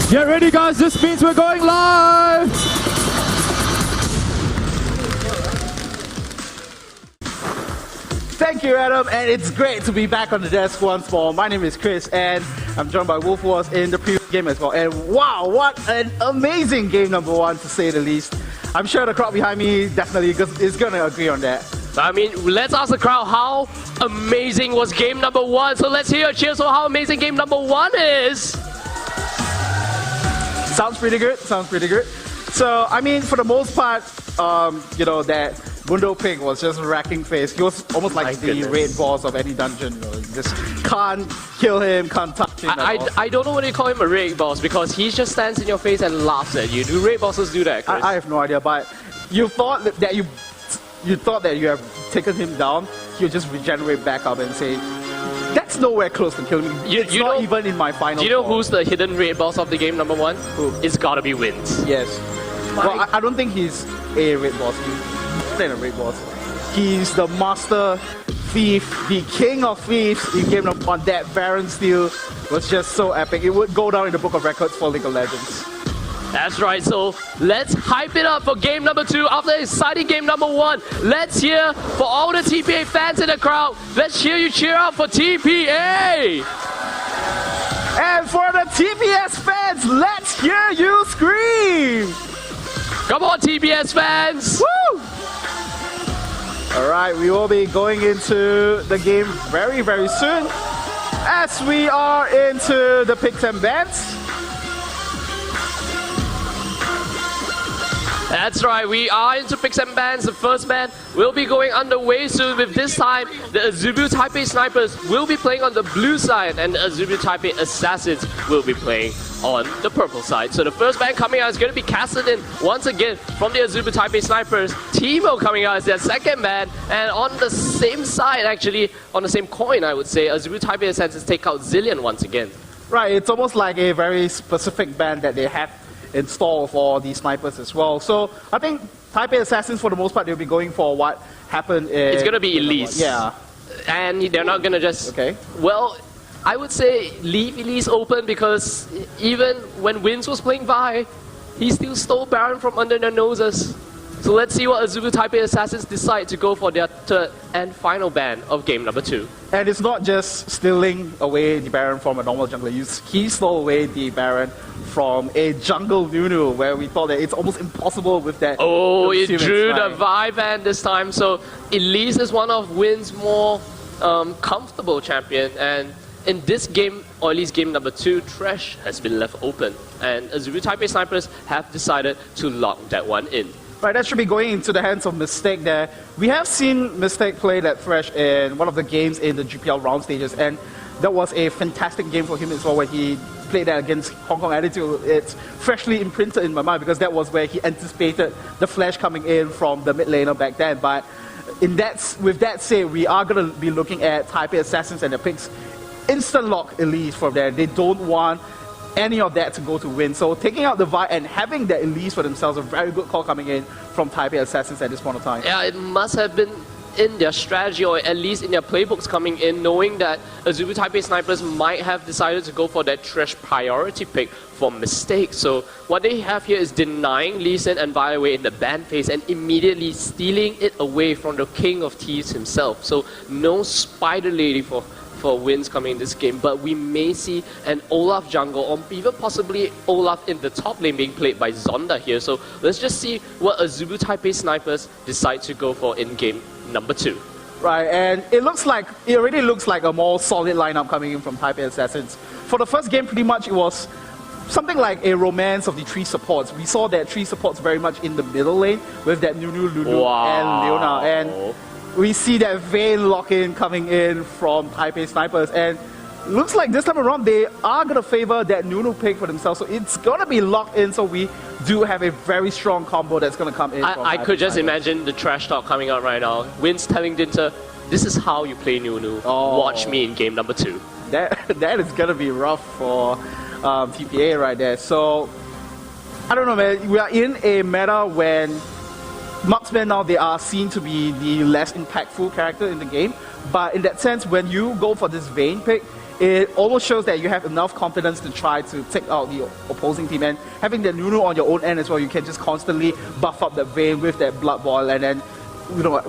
Get ready, guys. This means we're going live. Thank you, Adam, and it's great to be back on the desk once more. My name is Chris, and I'm joined by Wolf Wars in the previous game as well. And wow, what an amazing game number one, to say the least. I'm sure the crowd behind me definitely is going to agree on that. I mean, let's ask the crowd how amazing was game number one. So let's hear a cheers for how amazing game number one is. Sounds pretty good. Sounds pretty good. So, I mean, for the most part, you know, that Bundo Pig was just racking face. He was almost like the raid boss of any dungeon. You know, you just can't kill him, can't touch him. I don't know whether you call him a raid boss because he just stands in your face and laughs at you. Do raid bosses do that, Chris? I have no idea, but you thought that you thought that you have taken him down, he'll just regenerate back up and say, that's nowhere close to killing me. It's not even in my final. Do you know form. who's the hidden raid boss of the game number one? Who? It's gotta be Wins. Yes. Well, I don't think he's a raid boss. He's not a raid boss. He's the master thief, the king of thieves in game number one. That Baron Steel was just so epic. It would go down in the book of records for League of Legends. That's right, so let's hype it up for game number two after exciting game number one. Let's hear for all the TPA fans in the crowd. Let's hear you cheer out for TPA. And for the TPS fans, let's hear you scream. Come on, TPS fans. Woo! All right, we will be going into the game very, very soon as we are into the picks and bans. That's right, we are into picks and bans. The first ban will be going underway soon. With this time, the Azubu Taipei Snipers will be playing on the blue side and the Azubu Taipei Assassins will be playing on the purple side. So the first ban coming out is going to be casted in once again from the Azubu Taipei Snipers. Teemo coming out as their second ban, and on the same side, actually, on the same coin, I would say, Azubu Taipei Assassins take out Zillion once again. Right, it's almost like a very specific ban that they have install for the snipers as well. So I think Taipei Assassins, for the most part, they'll be going for what happened in... It's going to be Elise. Yeah. And they're not going to just... Okay. Well, I would say leave Elise open because even when Wins was playing Vi, he still stole Baron from under their noses. So let's see what Azubu Taipei Assassins decide to go for their third and final ban of game number two. And it's not just stealing away the Baron from a normal jungler. He stole away the Baron from a jungle Nunu, where we thought that it's almost impossible with that. Oh, it drew the Vi ban this time. So Elise is one of Win's more comfortable champion. And in this game, or at least game number two, Thresh has been left open. And Azubu Taipei Snipers have decided to lock that one in. Right, that should be going into the hands of Mistake there. We have seen Mistake play that Thresh in one of the games in the GPL round stages, and that was a fantastic game for him as well when he played that against Hong Kong Attitude. It's freshly imprinted in my mind because that was where he anticipated the flash coming in from the mid laner back then. But with that said, we are going to be looking at Taipei Assassins and the picks instant lock Elise from there. They don't want any of that to go to Win. So taking out the Vi and having that Elise for themselves, a very good call coming in from Taipei Assassins at this point of time. Yeah, it must have been in their strategy, or at least in their playbooks coming in, knowing that Azubu Taipei Snipers might have decided to go for that Thresh priority pick for Mistake. So what they have here is denying Lee Sin and Vi away in the ban phase and immediately stealing it away from the King of Thieves himself. So no Spider Lady for Wins coming in this game, but we may see an Olaf jungle, or even possibly Olaf in the top lane being played by Zonda here. So let's just see what Azubu Taipei Snipers decide to go for in game number two. Right, and it already looks like a more solid lineup coming in from Taipei Assassins. For the first game, pretty much it was something like a romance of the three supports. We saw that three supports very much in the middle lane with that Nunu, Lulu, and Leona. And we see that Vayne lock-in coming in from Taipei Snipers, and looks like this time around they are going to favor that Nunu pick for themselves, so it's going to be locked in, so we do have a very strong combo that's going to come in. I could just imagine the trash talk coming out right now. Win's telling Dinter, this is how you play Nunu. Watch me in game number two. That is going to be rough for TPA right there. So, I don't know, man. We are in a meta when marksmen now, they are seen to be the less impactful character in the game. But in that sense, when you go for this Vayne pick, it almost shows that you have enough confidence to try to take out the opposing team. And having the Nunu on your own end as well, you can just constantly buff up the vein with that blood ball. And then,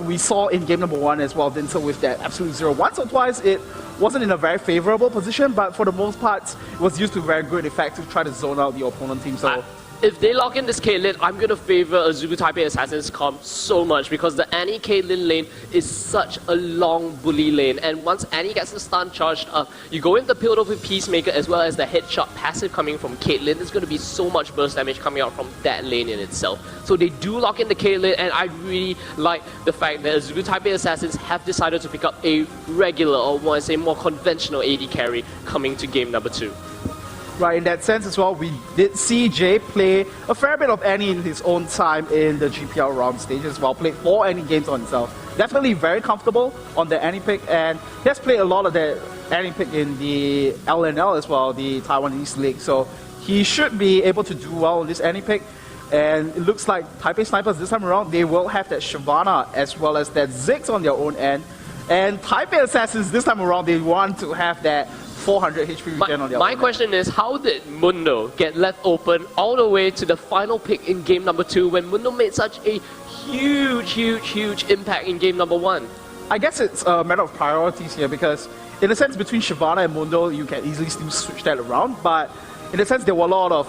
we saw in game number 1 as well, Vincent with that absolute 0. Once or twice, it wasn't in a very favorable position, but for the most part, it was used to very good effect to try to zone out the opponent team. So. If they lock in this Caitlyn, I'm going to favor Azubu Taipei Assassin's comp so much because the Annie Caitlyn lane is such a long bully lane. And once Annie gets the stun charged up, you go in the Pivotal with Peacemaker as well as the headshot passive coming from Caitlyn. There's going to be so much burst damage coming out from that lane in itself. So they do lock in the Caitlyn, and I really like the fact that Azubu Taipei Assassins have decided to pick up a regular, or more, I say more conventional AD carry coming to game number 2. Right, in that sense as well, we did see Jay play a fair bit of Annie in his own time in the GPL round stage as well. Played 4 Annie games on himself. Definitely very comfortable on the Annie pick, and he has played a lot of the Annie pick in the LNL as well, the Taiwanese League. So he should be able to do well on this Annie pick. And it looks like Taipei Snipers this time around, they will have that Shyvana as well as that Ziggs on their own end. And Taipei Assassins this time around, they want to have that 400 HP regen on their own. My question is, how did Mundo get left open all the way to the final pick in game number 2 when Mundo made such a huge impact in game number 1? I guess it's a matter of priorities here because in a sense between Shyvana and Mundo, you can easily still switch that around, but in a sense there were a lot of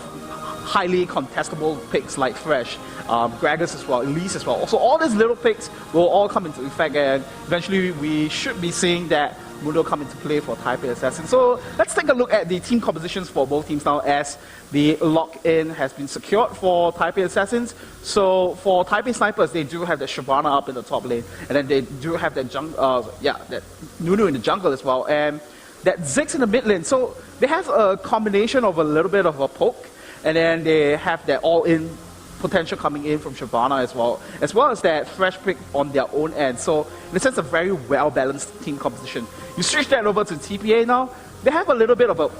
highly contestable picks like Fresh, Gragas as well, Elise as well. So all these little picks will all come into effect, and eventually we should be seeing that Mundo come into play for Taipei Assassins. So let's take a look at the team compositions for both teams now as the lock-in has been secured for Taipei Assassins. So for Taipei Snipers, they do have the Shyvana up in the top lane, and then they do have that that Nunu in the jungle as well, and that Ziggs in the mid lane. So they have a combination of a little bit of a poke, and then they have that all-in potential coming in from Shyvana as well as that Fresh pick on their own end. So in a sense, a very well-balanced team composition. You switch that over to TPA now, they have a little bit of a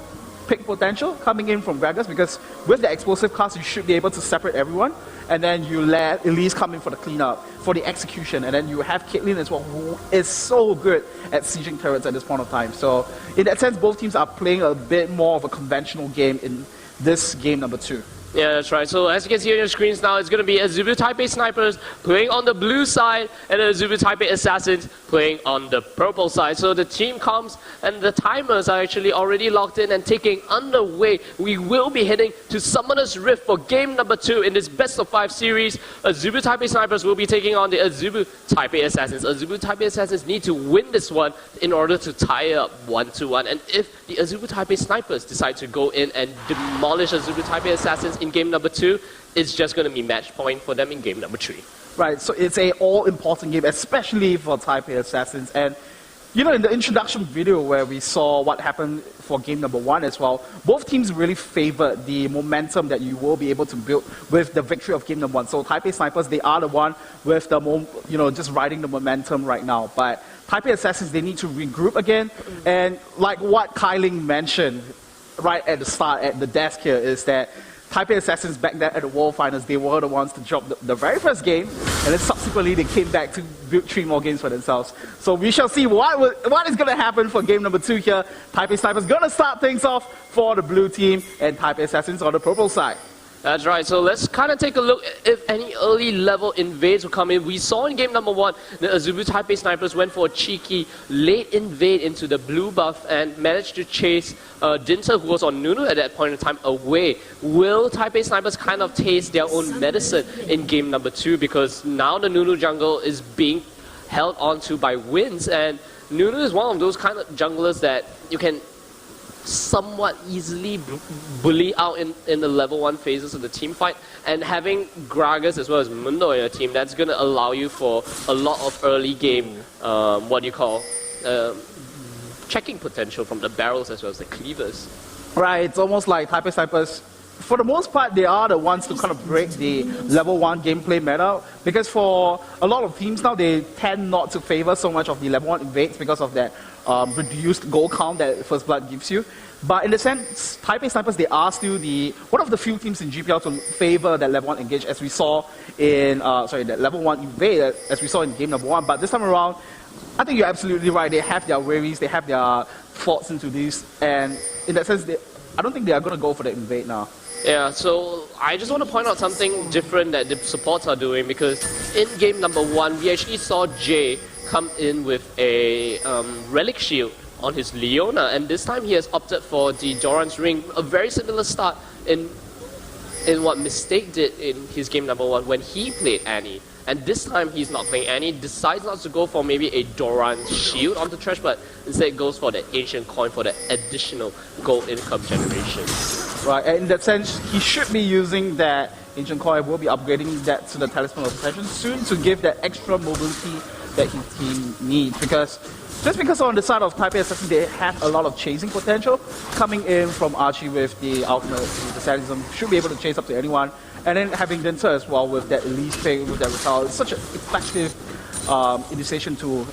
pick potential coming in from Gragas because with the explosive cast, you should be able to separate everyone, and then you let Elise come in for the cleanup, for the execution, and then you have Caitlyn as well, who is so good at sieging turrets at this point of time. So in that sense, both teams are playing a bit more of a conventional game in this game number 2. Yeah, that's right. So as you can see on your screens now, it's going to be Azubu Taipei Snipers playing on the blue side and Azubu Taipei Assassins playing on the purple side. So the team comps and the timers are actually already locked in and ticking underway. We will be heading to Summoner's Rift for game number 2 in this best of 5 series. Azubu Taipei Snipers will be taking on the Azubu Taipei Assassins. Azubu Taipei Assassins need to win this one in order to tie it up 1-1. And if the Azubu Taipei Snipers decide to go in and demolish Azubu Taipei Assassins in game number 2, it's just going to be match point for them in game number 3. Right, so it's a all-important game, especially for Taipei Assassins. And in the introduction video where we saw what happened for game number 1 as well, both teams really favored the momentum that you will be able to build with the victory of game number 1. So Taipei Snipers, they are the one with the just riding the momentum right now. But Taipei Assassins, they need to regroup again. And like what Kailing mentioned right at the start at the desk here is that Taipei Assassins back there at the World Finals, they were the ones to drop the very first game, and then subsequently they came back to build 3 more games for themselves. So we shall see what is going to happen for game number 2 here. Taipei Snipers going to start things off for the blue team, and Taipei Assassins on the purple side. That's right, so let's kind of take a look if any early level invades will come in. We saw in game number 1, the Azubu Taipei Snipers went for a cheeky late invade into the blue buff and managed to chase Dinter, who was on Nunu at that point in time, away. Will Taipei Snipers kind of taste their own medicine in game number 2 because now the Nunu jungle is being held onto by wins, and Nunu is one of those kind of junglers that you can somewhat easily bully out in the level 1 phases of the team fight, and having Gragas as well as Mundo in your team, that's going to allow you for a lot of early game, checking potential from the barrels as well as the cleavers. Right, it's almost like Taipei Snipers, for the most part, they are the ones to kind of break the level 1 gameplay meta, because for a lot of teams now, they tend not to favor so much of the level 1 invades because of that reduced gold count that First Blood gives you. But in a sense, Taipei Snipers, they are still one of the few teams in GPL to favor that level 1 engage, as we saw in, that level 1 invade, as we saw in game number 1. But this time around, I think you're absolutely right. They have their worries, they have their thoughts into this, and in that sense, I don't think they are going to go for the invade now. Yeah, so I just want to point out something different that the supports are doing, because in game number 1, we actually saw Jay come in with a relic shield on his Leona, and this time he has opted for the Doran's Ring, a very similar start in what Mistake did in his game number 1 when he played Annie. And this time he's not playing Annie, decides not to go for maybe a Doran shield on the trash, but instead goes for the ancient coin for the additional gold income generation. Right, and in that sense, he should be using that ancient coin. We'll be upgrading that to the Talisman of Protection soon to give that extra mobility that his team needs. Because on the side of Taipei Assassin, they have a lot of chasing potential. Coming in from Archie with the ultimate, with the sadism, should be able to chase up to anyone. And then having Dinter as well with that Elise pick, with that Ratal, it's such an effective initiation tool.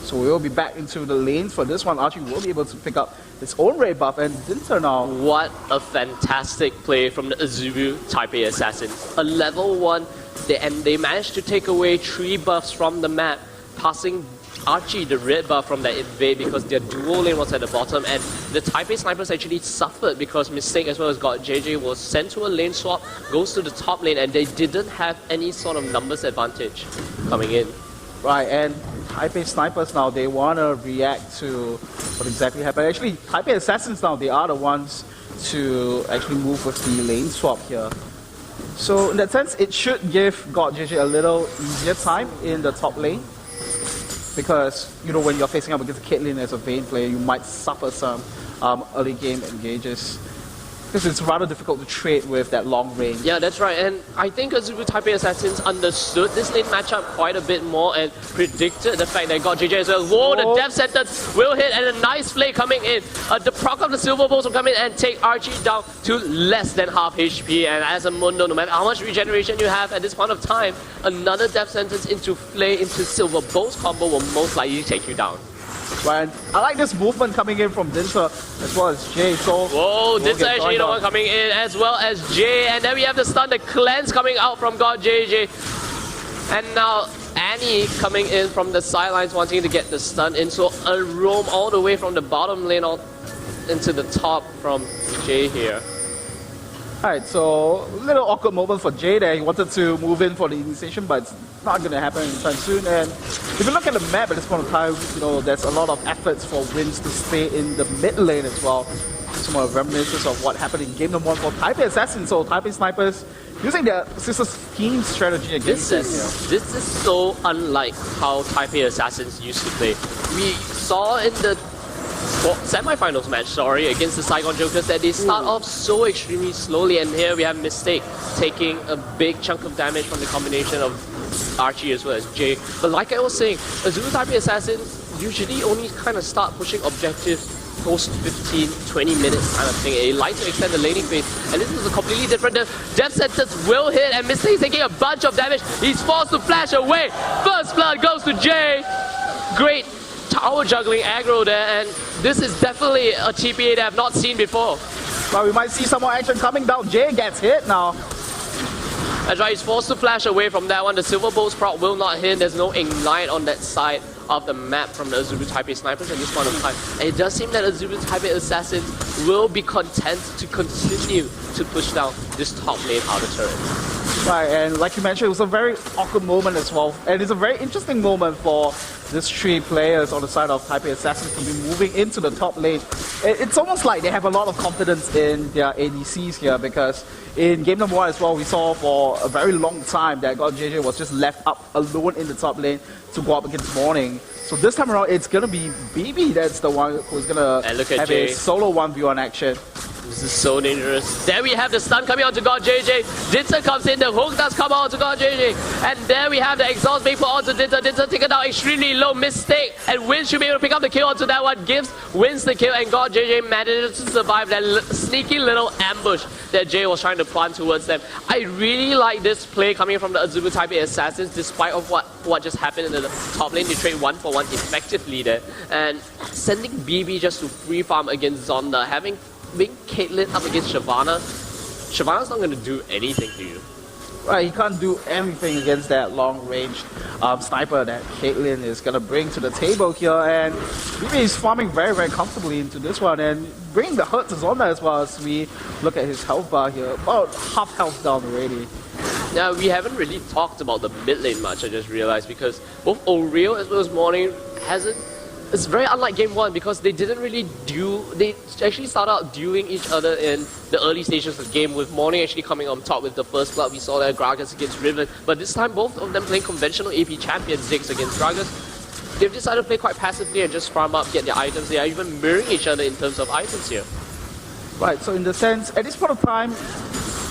So we'll be back into the lanes for this one. Archie will be able to pick up his own ray buff, and Dinter now. What a fantastic play from the Azubu Taipei Assassins. A level 1, they managed to take away 3 buffs from the map, passing Archie the red buff from that invade because their duo lane was at the bottom, and the Taipei snipers actually suffered because Mistake as well as God JJ was sent to a lane swap, goes to the top lane, and they didn't have any sort of numbers advantage coming in. Right, and Taipei snipers now, they want to react to what exactly happened. Actually, Taipei Assassins now, they are the ones to actually move with the lane swap here. So in that sense, it should give God JJ a little easier time in the top lane. Because, you know, when you're facing up against Caitlyn as a Vayne player, you might suffer some early game engages. Because it's rather difficult to trade with that long range. Yeah, that's right. And I think Azubu Taipei Assassins understood this lane matchup quite a bit more and predicted the fact that God JJ as well. Whoa, the death sentence will hit, and a nice play coming in. The proc of the Silver Bolts will come in and take Archie down to less than half HP. And as a Mundo, no matter how much regeneration you have at this point of time, another death sentence into play into Silver Bolts combo will most likely take you down. Right, I like this movement coming in from Dinter as well as Jay. So whoa, Dinter actually the one coming in as well as Jay, and then we have the stun, the cleanse coming out from God JJ, and now Annie coming in from the sidelines wanting to get the stun in. So a roam all the way from the bottom lane all into the top from Jay here. Alright, so a little awkward moment for Jay there. He wanted to move in for the initiation, but it's not going to happen anytime soon. And if you look at the map at this point of time, you know, there's a lot of efforts for Wins to stay in the mid lane as well. Some of the reminiscences of what happened in game number 1 for Taipei Assassins. So Taipei Snipers using their sister team strategy against this is so unlike how Taipei Assassins used to play. We saw in the semi-finals match, against the Saigon Jokers that they start off so extremely slowly, and here we have Mistake taking a big chunk of damage from the combination of Archie as well as Jay. But like I was saying, Azubu Taipei Assassins usually only kind of start pushing objectives post 15-20 minutes kind of thing. They like to extend the laning phase, and this is a completely different. The death sentence will hit, and Mistake is taking a bunch of damage. He's forced to flash away. First blood goes to Jay. Great tower juggling aggro there, and this is definitely a TPA that I've not seen before. Well, we might see some more action coming down. Jay gets hit now. That's right, he's forced to flash away from that one. The Silver Bolts proc will not hit. There's no ignite on that side of the map from the Azubu Taipei snipers at this point of time. And it does seem that Azubu Taipei Assassins will be content to continue to push down this top lane outer turret. Right, and like you mentioned, it was a very awkward moment as well. And it's a very interesting moment for these 3 players on the side of Taipei Assassins to be moving into the top lane. It's almost like they have a lot of confidence in their ADCs here, because in game number 1 as well, we saw for a very long time that God JJ was just left up alone in the top lane to go up against Morning. So this time around, it's going to be BB that's the one who's going to have Jay. a solo 1v1 action. This is so dangerous. There we have the stun coming onto God JJ. Dinter comes in, the hook does come out to God JJ. And there we have the exhaust being put onto Dinter. Dinter taken down extremely low, Mistake. And Wins should be able to pick up the kill onto that one. Gives Wins the kill, and God JJ manages to survive that sneaky little ambush that Jay was trying to plant towards them. I really like this play coming from the Azubu Taipei Assassins, despite of what just happened in the top lane. They trade 1-for-1 effectively there. And sending BB just to free farm against Zonda, having Caitlyn up against Shyvana. Shyvana's not going to do anything to you. Right, he can't do anything against that long-range sniper that Caitlyn is going to bring to the table here. And BB is farming very, very comfortably into this one and bringing the hurt to Zonda as well as we look at his health bar here. About half health down already. Now, we haven't really talked about the mid lane much, I just realized, because both Oreo as well as Morning hasn't. It's very unlike game 1 because they didn't really they actually started out dueling each other in the early stages of the game, with Morning actually coming on top with the first blood. We saw that Gragas against Riven, but this time both of them playing conventional AP champion Ziggs against Gragas. They've decided to play quite passively and just farm up, get their items. They are even mirroring each other in terms of items here. Right, so in the sense, at this point of time,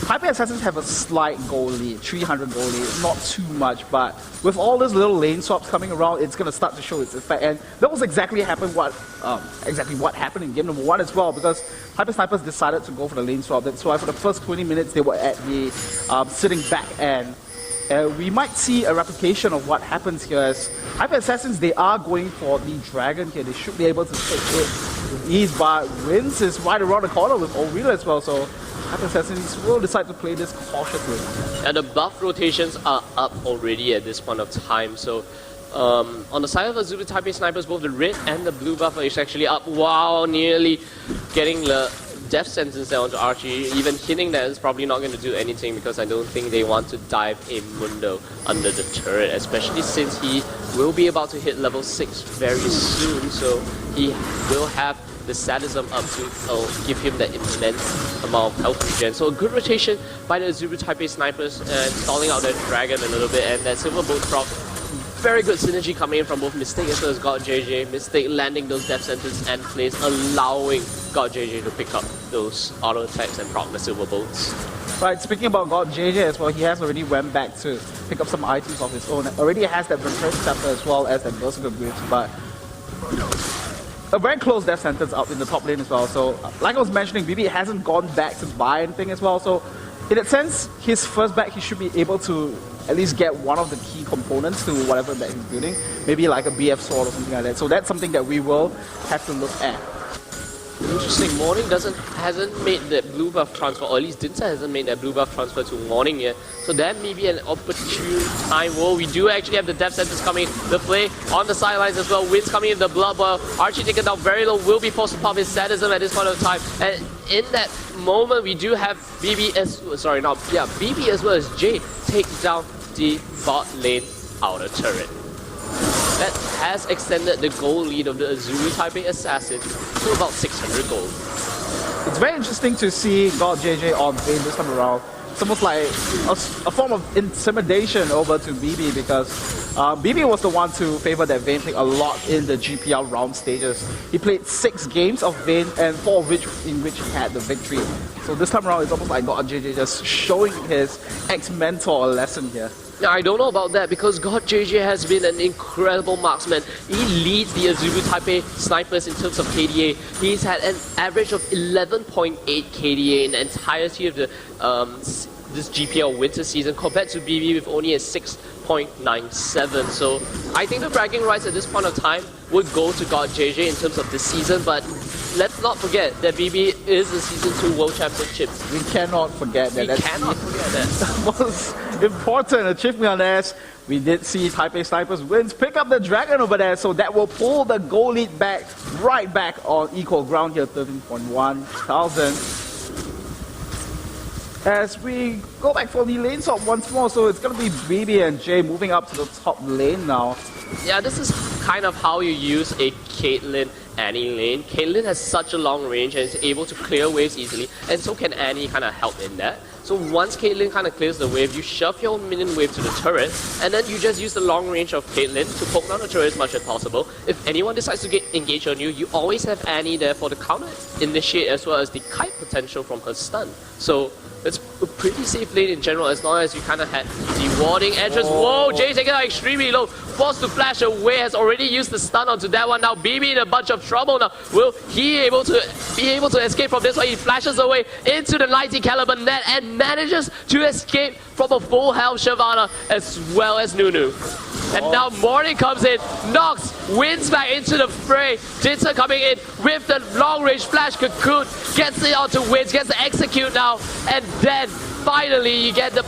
Taipei Assassins have a slight goal lead, 300 goal lead, not too much, but with all these little lane swaps coming around, it's going to start to show its effect. And that was exactly what happened in game number 1 as well, because Taipei Snipers decided to go for the lane swap. That's why for the first 20 minutes they were at the sitting back end. We might see a replication of what happens here as Taipei Assassins, they are going for the dragon here. They should be able to take it with ease, but Wins is right around the corner with Oreo as well, so Taipei Assassins will decide to play this cautiously. And the buff rotations are up already at this point of time, so on the side of Azubu Taipei Snipers, both the red and the blue buff is actually up. Wow, nearly getting the death sentence there onto Archie, even hinting that it's probably not going to do anything because I don't think they want to dive a Mundo under the turret, especially since he will be about to hit level 6 very soon, so he will have the sadism up to give him that immense amount of health regen. So a good rotation by the Azubu Taipei Snipers and stalling out that dragon a little bit, and that silver bolt prop. Very good synergy coming in from both Mistake as well as God JJ. Mistake landing those death sentence and plays, allowing God JJ to pick up those auto attacks and proc the silver bolts. Right, speaking about God JJ as well, he has already went back to pick up some items of his own. Already has that Vampire Scepter as well as that Berserker Greaves, but a very close death sentence out in the top lane as well. So, like I was mentioning, BB hasn't gone back to buy anything as well. So, in that sense, his first back, he should be able to at least get one of the key components to whatever that he's building. Maybe like a BF sword or something like that. So that's something that we will have to look at. Interesting. Morning hasn't made that blue buff transfer, or at least Dinsa hasn't made that blue buff transfer to Morning yet. So that may be an opportune time. Well, we do actually have the death sentence coming. The play on the sidelines as well. Winds coming in the blood boil. Archie taken down very low. Will be forced to pop his sadism at this point of time. And in that moment, we do have BB as well as Jade take down the bot lane outer turret. That has extended the goal lead of the Azubu Taipei Assassin to about 600 gold. It's very interesting to see God JJ on Vayne this time around. It's almost like a form of intimidation over to BB because BB was the one to favor that Vayne pick a lot in the GPL round stages. He played 6 games of Vayne and 4 of which in which he had the victory. So this time around it's almost like God JJ just showing his ex-mentor a lesson here. Now, I don't know about that because God JJ has been an incredible marksman. He leads the Azubu Taipei Snipers in terms of KDA. He's had an average of 11.8 KDA in the entirety of the this GPL winter season compared to BB with only a 6.97. So I think the bragging rights at this point of time would go to God JJ in terms of this season, but let's not forget that BB is the Season 2 World Championship. We cannot forget that. We cannot forget that. The most important achievement on this. We did see Taipei Snipers Wins pick up the dragon over there, so that will pull the goal lead back, right back on equal ground here, 13.1 thousand. As we go back for the lane swap once more, so it's going to be BB and Jay moving up to the top lane now. Yeah, this is kind of how you use a Caitlyn Annie lane. Caitlyn has such a long range and is able to clear waves easily, and so can Annie kind of help in that. So once Caitlyn kind of clears the wave, you shove your minion wave to the turret, and then you just use the long range of Caitlyn to poke down the turret as much as possible. If anyone decides to get engaged on you, you always have Annie there for the counter initiate as well as the kite potential from her stun. So it's a pretty safe lane in general as long as you kind of had the warding entrance. Whoa, Jay taking out extremely low. Forced to flash away, has already used the stun onto that one. Now BB in a bunch of trouble now. Will he be able to escape from this one? He flashes away into the 90 caliber net and manages to escape from a full health Shyvana as well as Nunu. And now Morning comes in, knocks, wins back into the fray. Jinta coming in with the long range flash cocoon, gets it onto Wins, gets the execute now, and then finally you get the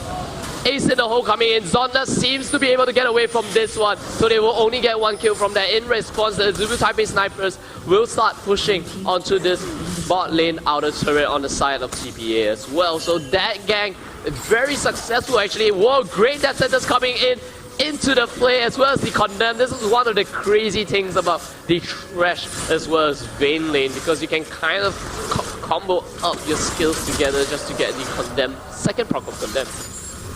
Ace in the hole coming in. Zonda seems to be able to get away from this one, so they will only get 1 kill from that. In response, the Azubu Taipei snipers will start pushing onto this bot lane outer turret on the side of TPA as well. So that gang, very successful actually. Whoa, great death centers coming in into the play as well as the condemn. This is one of the crazy things about the Thresh as well as Vayne lane, because you can kind of combo up your skills together just to get the condemn, second proc of condemn.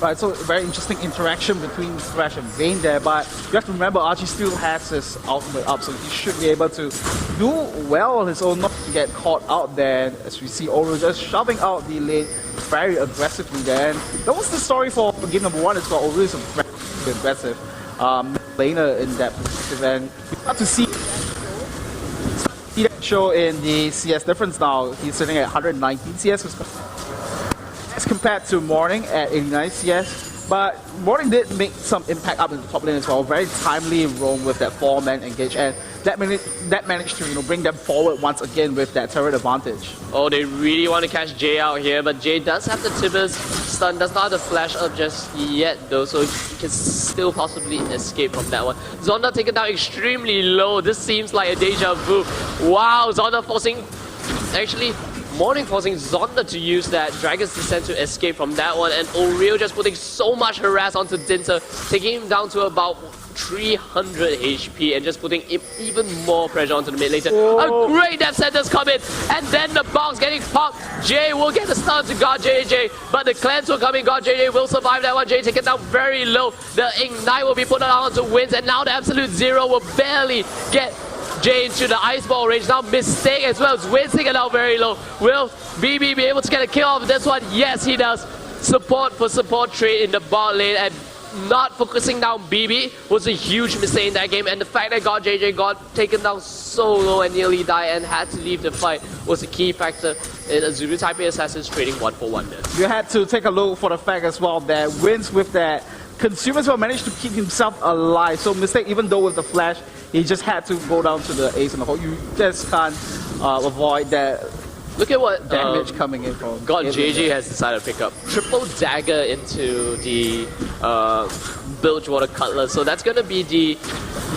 Right, so very interesting interaction between Thresh and Vayne there, but you have to remember Archie still has his ultimate up, so he should be able to do well on his own, not to get caught out there, as we see Oro just shoving out the lane very aggressively there. And that was the story for game number 1 as well. Oro is a very aggressive laner in that perspective, and we got to see that show in the CS difference now. He's sitting at 119 CS as compared to Morning at 89 CS. But Morning did make some impact up in the top lane as well. Very timely roam with that 4-man engage, and that managed to bring them forward once again with that turret advantage. Oh, they really want to catch Jay out here, but Jay does have the Tibbers stun, does not have the flash up just yet though, so he can still possibly escape from that one. Zonda taken down extremely low. This seems like a deja vu. Wow, Zonda forcing, actually Morning forcing Zonda to use that Dragon's Descent to escape from that one, and Oriel just putting so much harass onto Dinter, taking him down to about 300 HP and just putting even more pressure onto the mid laner. A great death sentence coming, and then the box getting popped. Jay will get the stun to God JJ, but the cleanse will come in. God JJ will survive that one. Jay taken down very low. The Ignite will be put on onto Wins, and now the Absolute Zero will barely get Jay into the ice ball range. Now Mistake as well as Wins taken out very low. Will BB be able to get a kill off this one? Yes, he does. Support for support trade in the bot lane, and not focusing down BB was a huge mistake in that game, and the fact that God JJ got taken down so low and nearly died and had to leave the fight was a key factor in Azubu Taipei Assassins trading 1-for-1 there. You had to take a look for the fact as well that Wins with that Consumers will manage to keep himself alive. So Mistake, even though with the flash, he just had to go down to the ace in the hole. You just can't avoid that. Look at what damage coming in from God JJ has decided to pick up. Triple dagger into the Bilgewater Cutlass. So that's going to be the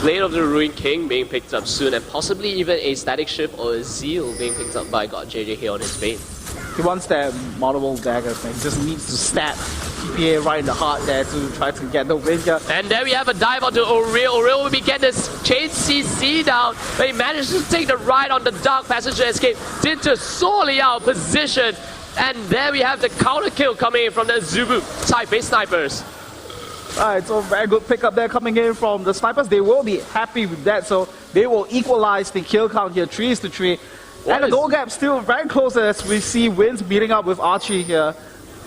Blade of the Ruined King being picked up soon, and possibly even a Static Shift or a Zeal being picked up by God JJ here on his Vayne. He wants that multiple dagger thing. He just needs to stab TPA right in the heart there to try to get the win here. And there we have a dive onto Oriel. Oriel will be getting this chain CC down, but he managed to take the ride on the Dark Passage to escape. Dinter sorely out of position. And there we have the counter kill coming in from the Azubu Taipei snipers. Alright, so very good pickup there coming in from the snipers. They will be happy with that, so they will equalize the kill count here, 3-3. And the goal gap still very close as we see Wins meeting up with Archie here,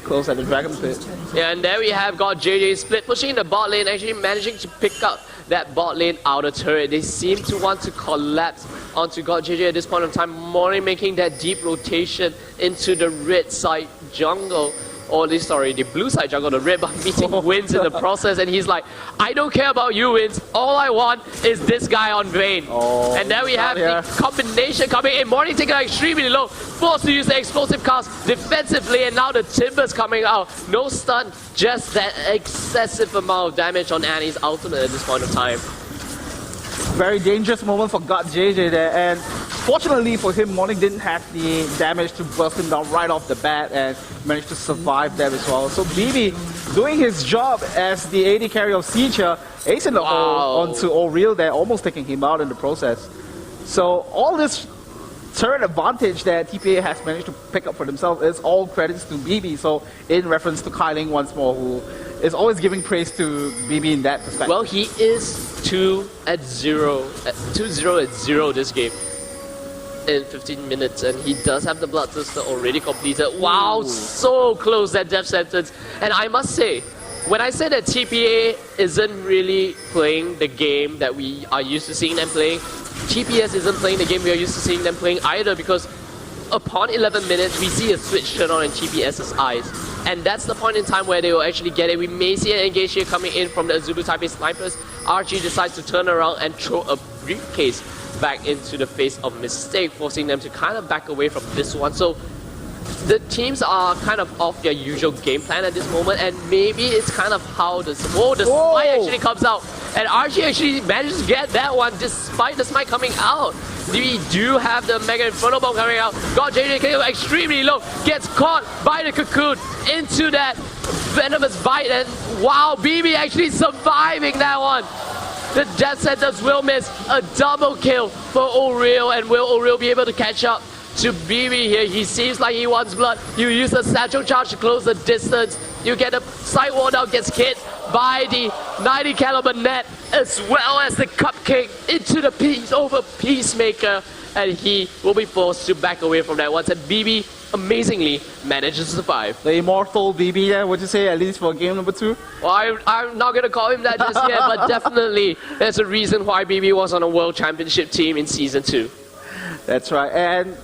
close at the Dragon Pit. Yeah, and there we have got JJ Split pushing the bot lane, actually managing to pick up that bot lane outer turret. They seem to want to collapse onto God JJ at this point of time. Morning making that deep rotation into the red side jungle. Or the blue side jungle, the red, but meeting Wins in the process, and he's like, I don't care about you, Wins. All I want is this guy on Vayne. And there we have the combination coming in. Morning taking out extremely low, forced to use the explosive cast defensively, and now the Timbers coming out. No stun, just that excessive amount of damage on Annie's ultimate at this point of time. Very dangerous moment for God JJ there, and fortunately for him, Morning didn't have the damage to burst him down right off the bat and managed to survive there as well. So BB doing his job as the AD carry of Siege here, ace in the hole onto Oriel there, almost taking him out in the process. So all this turret advantage that TPA has managed to pick up for themselves is all credits to BB. So in reference to Kailing once more, who is always giving praise to BB in that perspective. Well, he is 2-0 at 0 this game in 15 minutes, and he does have the Bloodthirster already completed. Wow, so close, that death sentence. And I must say, when I say that TPA isn't really playing the game that we are used to seeing them playing, TPS isn't playing the game we are used to seeing them playing either, because upon 11 minutes, we see a switch turn on in TPS's eyes. And that's the point in time where they will actually get it. We may see an engage here coming in from the Azubu Taipei snipers. Archie decides to turn around and throw a briefcase back into the face of Mistake, forcing them to kind of back away from this one. So the teams are kind of off their usual game plan at this moment, and maybe it's kind of how the smite actually comes out. And Archie actually managed to get that one despite the smite coming out. We do have the Mega Inferno Bomb coming out. Got JJ KO extremely low, gets caught by the cocoon into that venomous bite, and wow, BB actually surviving that one. The Death Sentence will miss a double kill for O'Reilly, and will O'Reilly be able to catch up to BB here? He seems like he wants blood. You use the satchel charge to close the distance. You get a side wall down, gets hit by the 90 caliber net, as well as the cupcake into the piece over Peacemaker, and he will be forced to back away from that once, and BB amazingly manages to survive. The immortal BB there, would you say, at least for game number 2? Well, I'm not going to call him that just yet, but definitely there's a reason why BB was on a World Championship team in Season 2. That's right, and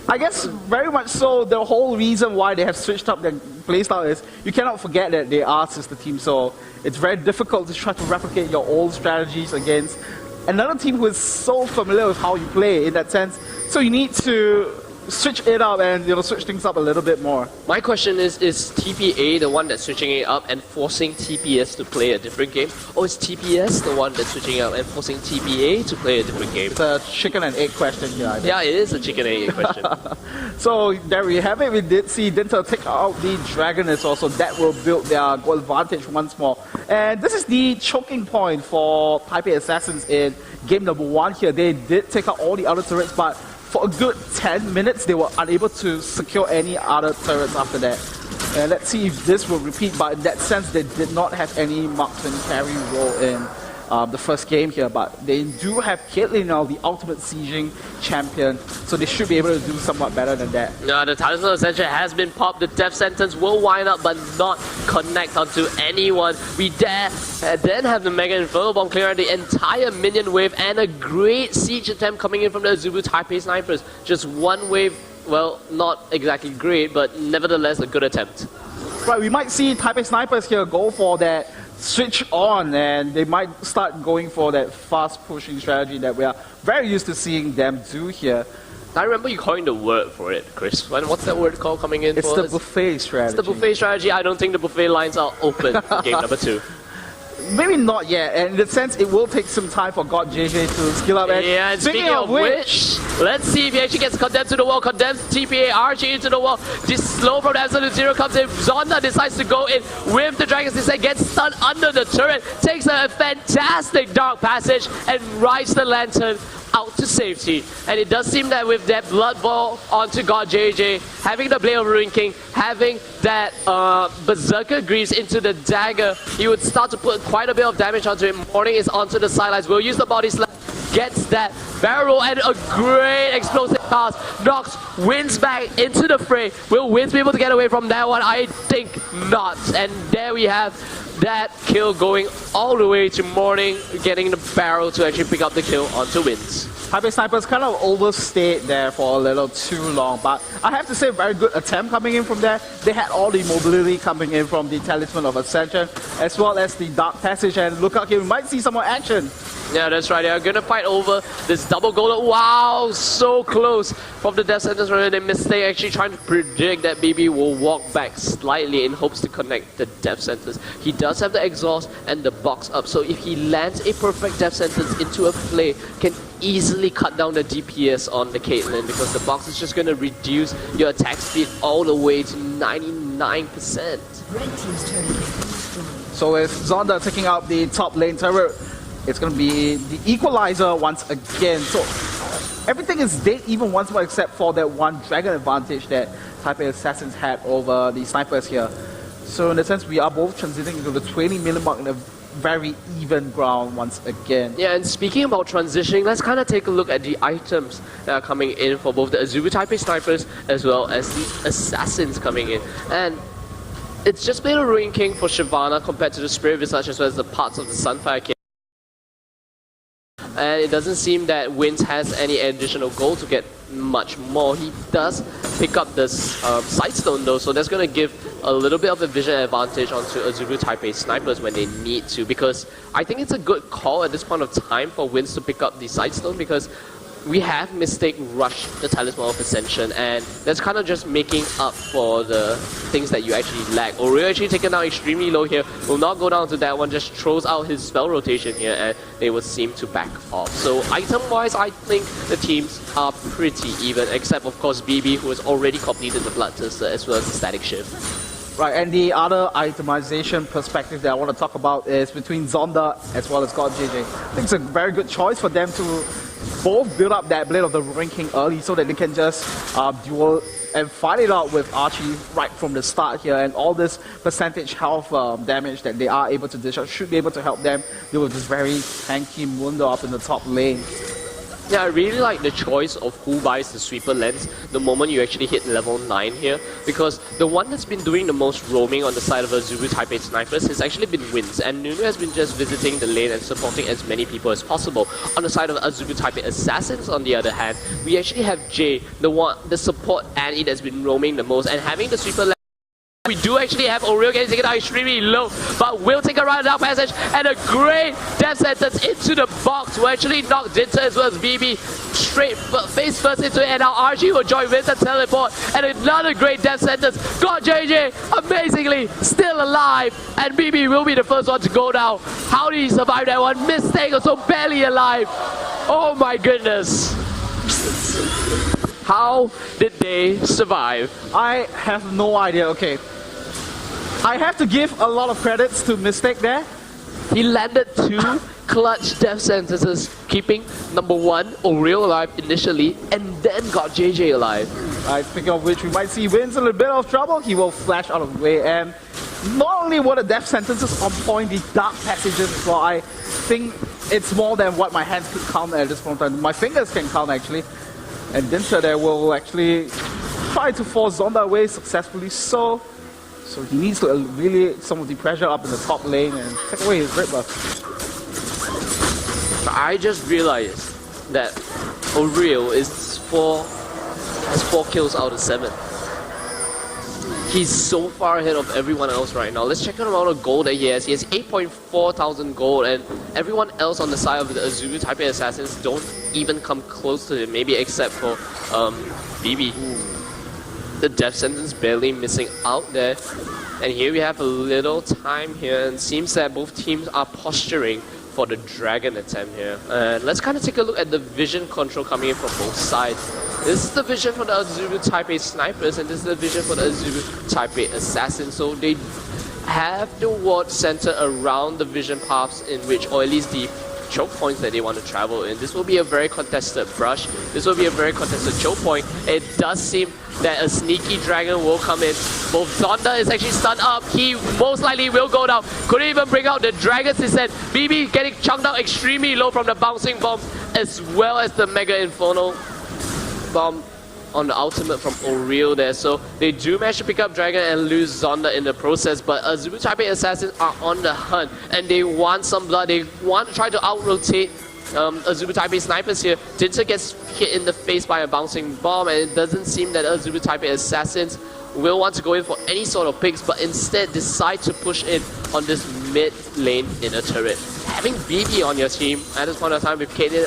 I guess very much so, the whole reason why they have switched up their playstyle is you cannot forget that they are sister teams, so it's very difficult to try to replicate your old strategies against another team who is so familiar with how you play in that sense. So you need to switch it up and switch things up a little bit more. My question is TPA the one that's switching it up and forcing TPS to play a different game? Or is TPS the one that's switching it up and forcing TPA to play a different game? It's a chicken and egg question here, I think. Yeah, it is a chicken and egg question. So there we have it. We did see Dinter take out the Dragoness also. That will build their goal advantage once more. And this is the choking point for Taipei Assassins in game number 1 here. They did take out all the other turrets, but for a good 10 minutes, they were unable to secure any other turrets after that. And let's see if this will repeat, but in that sense, they did not have any marksman carry role in the first game here, but they do have Caitlyn now, the ultimate sieging champion, so they should be able to do somewhat better than that. No, the Talisman Ascension has been popped. The Death Sentence will wind up but not connect onto anyone. We then have the Mega Inferno Bomb clear out the entire minion wave, and a great siege attempt coming in from the Azubu Taipei snipers. Just one wave, well, not exactly great, but nevertheless a good attempt. Right, we might see Taipei snipers here go for that switch on, and they might start going for that fast pushing strategy that we are very used to seeing them do here. I remember you calling the word for it, Chris. What's that word called coming in? It's the buffet strategy. It's the buffet strategy. I don't think the buffet lines are open for game number 2. Maybe not yet, and in the sense it will take some time for God JJ to skill up. And yeah, and speaking of which, let's see if he actually gets condemned to the wall. Condemns TPA Archie into the wall. Just slow from Absolute Zero comes in. Zonda decides to go in with the Dragon's Descent, gets stunned under the turret, takes a fantastic dark passage and rides the lantern out to safety. And it does seem that with that blood ball onto God JJ, having the Blade of Ruin King, having that Berserker Greaves into the dagger, he would start to put quite a bit of damage onto him. Morning is onto the sidelines. We'll use the body slam, gets that barrel and a great explosive pass. Nox wins back into the fray. Will Wins be able to get away from that one? I think not. And there we have that kill going all the way to Morning, getting the barrel to actually pick up the kill onto Wins. Taipei Snipers kind of overstayed there for a little too long, but I have to say, very good attempt coming in from there. They had all the mobility coming in from the Talisman of Ascension, as well as the Dark Passage, and look out here, we might see some more action. Yeah, that's right. They are going to fight over this double golem. Wow, so close from the Death Sentence. They mistake actually trying to predict that BB will walk back slightly in hopes to connect the Death Sentence. He does have the exhaust and the box up, so if he lands a perfect Death Sentence into a play, can easily cut down the DPS on the Caitlyn, because the box is just going to reduce your attack speed all the way to 99%. So with Zonda taking out the top lane turret, it's going to be the equalizer once again. So everything is dead even once more except for that one dragon advantage that Taipei Assassins had over the snipers here. So in a sense, we are both transiting into the 20 minute mark in a very even ground once again. Yeah, and speaking about transitioning, let's kind of take a look at the items that are coming in for both the Azubu Taipei snipers as well as the assassins coming in. And it's just been a Ruin King for Shyvana compared to the Spirit Visage as well as the parts of the Sunfire King. And it doesn't seem that Wins has any additional gold to get much more. He does pick up this Sightstone though, so that's going to give a little bit of a vision advantage onto Azubu Taipei snipers when they need to, because I think it's a good call at this point of time for Wins to pick up the Sightstone, because we have Mistake rush the Talisman of Ascension, and that's kind of just making up for the things that you actually lack. Oreo actually taken down extremely low here, will not go down to that one, just throws out his spell rotation here, and they will seem to back off. So item-wise, I think the teams are pretty even, except of course BB, who has already completed the Blood Tester as well as the Static Shift. Right, and the other itemization perspective that I want to talk about is between Zonda as well as God JJ. I think it's a very good choice for them to both build up that Blade of the Ruin King early so that they can just duel and fight it out with Archie right from the start here, and all this percentage health damage that they are able to dish out should be able to help them deal with this very tanky Mundo up in the top lane. Yeah, I really like the choice of who buys the Sweeper Lens the moment you actually hit level 9 here, because the one that's been doing the most roaming on the side of Azubu Taipei Snipers has actually been Wins, and Nunu has been just visiting the lane and supporting as many people as possible. On the side of Azubu Taipei Assassins, on the other hand, we actually have Jay, the support Annie that's been roaming the most, and having the Sweeper Lens. We do actually have Oreo getting taken out extremely low, but will take a round down passage and a great death sentence into the box. Will actually knock Dinter as well as BB straight face first into it, and now Archie will join with the teleport and another great death sentence. God JJ amazingly still alive, and BB will be the first one to go down. How did he survive that one? Mistake also barely alive. Oh my goodness. How did they survive? I have no idea. Okay, I have to give a lot of credits to Mistake there. He landed 2 clutch death sentences, keeping number 1 Oreo alive initially, and then got JJ alive. Speaking of which, we might see Wins in a bit of trouble. He will flash out of the way, and not only were the death sentences on point, the dark passages as well. I think it's more than what my hands could count at this point in time. My fingers can count actually. And Dinter there will actually try to force Zonda away successfully, so he needs to alleviate some of the pressure up in the top lane and take away his Great Buff. I just realized that Oreo has 4 kills out of 7. He's so far ahead of everyone else right now. Let's check the amount of gold that he has. He has 8.4 thousand gold, and everyone else on the side of the Azubu Taipei Assassins don't even come close to him, maybe except for BB. The death sentence barely missing out there. And here we have a little time here, and seems that both teams are posturing for the dragon attempt here. And let's kind of take a look at the vision control coming in from both sides. This is the vision for the Azubu Taipei Snipers, and this is the vision for the Azubu Taipei Assassins. So they have the ward center around the vision paths in which, or at least the choke points that they want to travel in. This will be a very contested brush. This will be a very contested choke point. It does seem that a sneaky dragon will come in. Both Zonda is actually stunned up. He most likely will go down. Couldn't even bring out the dragons instead. BB getting chunked out extremely low from the bouncing bombs, as well as the Mega Inferno bomb on the ultimate from Oreo there. So they do manage to pick up Dragon and lose Zonda in the process, but Azubu Taipei Assassins are on the hunt and they want some blood. They want to try to out-rotate Azubu Taipei Snipers here. Dinter gets hit in the face by a bouncing bomb, and it doesn't seem that Azubu Taipei Assassins will want to go in for any sort of picks, but instead decide to push in on this mid lane inner turret. Having BB on your team at this point of time with Kaden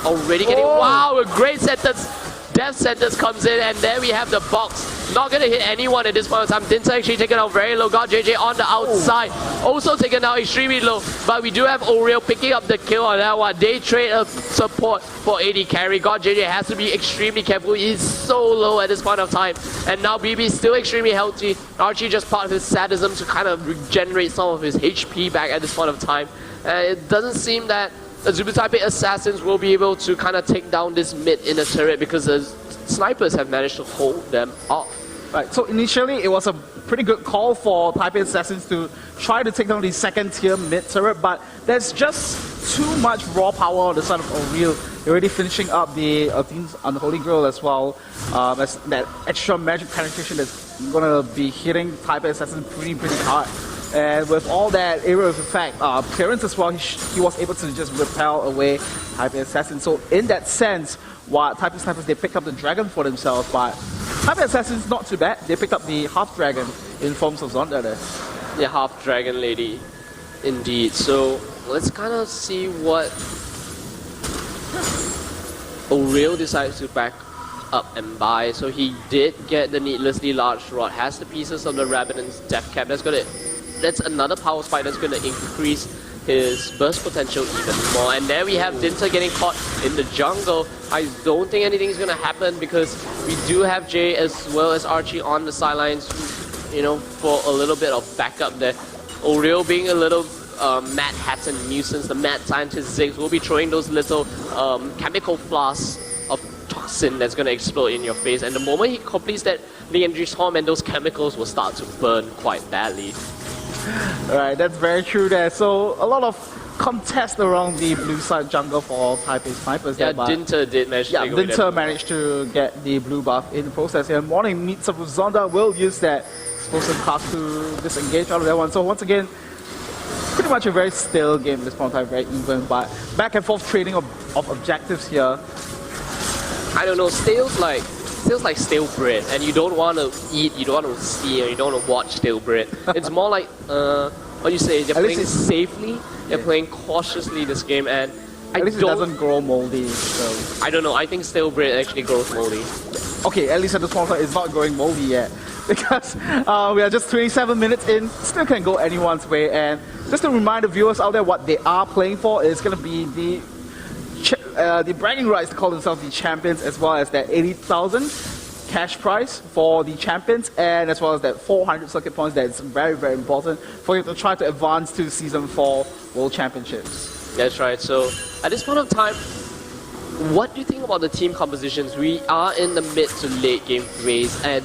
already getting, wow, a great sentence. Death sentence comes in, and there we have the box. Not gonna hit anyone at this point in time. Dinter actually taken out very low. God JJ on the outside, also taken out extremely low. But we do have Oreo picking up the kill on that one. They trade a support for AD carry. God JJ has to be extremely careful. He's so low at this point of time. And now BB is still extremely healthy. Archie just part of his sadism to kind of regenerate some of his HP back at this point of time. It doesn't seem that Azubu Taipei Assassins will be able to kind of take down this mid inner turret because the snipers have managed to hold them off. Right, so initially it was a pretty good call for Taipei Assassins to try to take down the second tier mid turret, but there's just too much raw power on the side of Oreo. They're already finishing up the Athene's Unholy Grail as well. As that extra magic penetration that's gonna be hitting Taipei Assassins pretty hard. And with all that area of effect clearance as well, he was able to just repel away Taipei Assassins. So in that sense, while Taipei Snipers, they picked up the dragon for themselves, but Taipei Assassins not too bad. They picked up the half dragon in forms of Zonda there. The half dragon lady, indeed. So let's kind of see what O'Reilly decides to back up and buy, so he did get the needlessly large rod, has the pieces of the Rabbit and Death Cap. That's another power spike that's gonna increase his burst potential even more. And there we have Dinter getting caught in the jungle. I don't think anything's gonna happen because we do have Jay as well as Archie on the sidelines, you know, for a little bit of backup there. O'Reilly being a little Mad Hatton nuisance, the mad scientist Ziggs will be throwing those little chemical flasks of toxin that's going to explode in your face, and the moment he completes that legendary storm, and those chemicals will start to burn quite badly. Right, that's very true there. So a lot of contest around the blue side jungle for Taipei snipers. Yeah, there, Dinter did manage to Dinter managed to get the blue buff in the process here. Morning meets up with Zonda, will use that explosive cast to disengage out of that one. So once again, pretty much a very still game at this point in time, very even, but back and forth trading of objectives here. I don't know, stale's like stale bread, and you don't want to eat, you don't want to see, or you don't want to watch stale bread. It's more like, what you say, they're playing safely, they're playing cautiously this game, and at least it doesn't grow moldy. So. I don't know, I think stale bread actually grows moldy. Okay, at least at this point in time, it's not growing moldy yet. Because we are just 27 minutes in, still can go anyone's way. And just to remind the viewers out there what they are playing for, is going to be the bragging rights to call themselves the champions, as well as that 80,000 cash prize for the champions, and as well as that 400 circuit points. That's very, very important for you to try to advance to Season 4 World Championships. That's right. So at this point of time, what do you think about the team compositions? We are in the mid to late game phase, and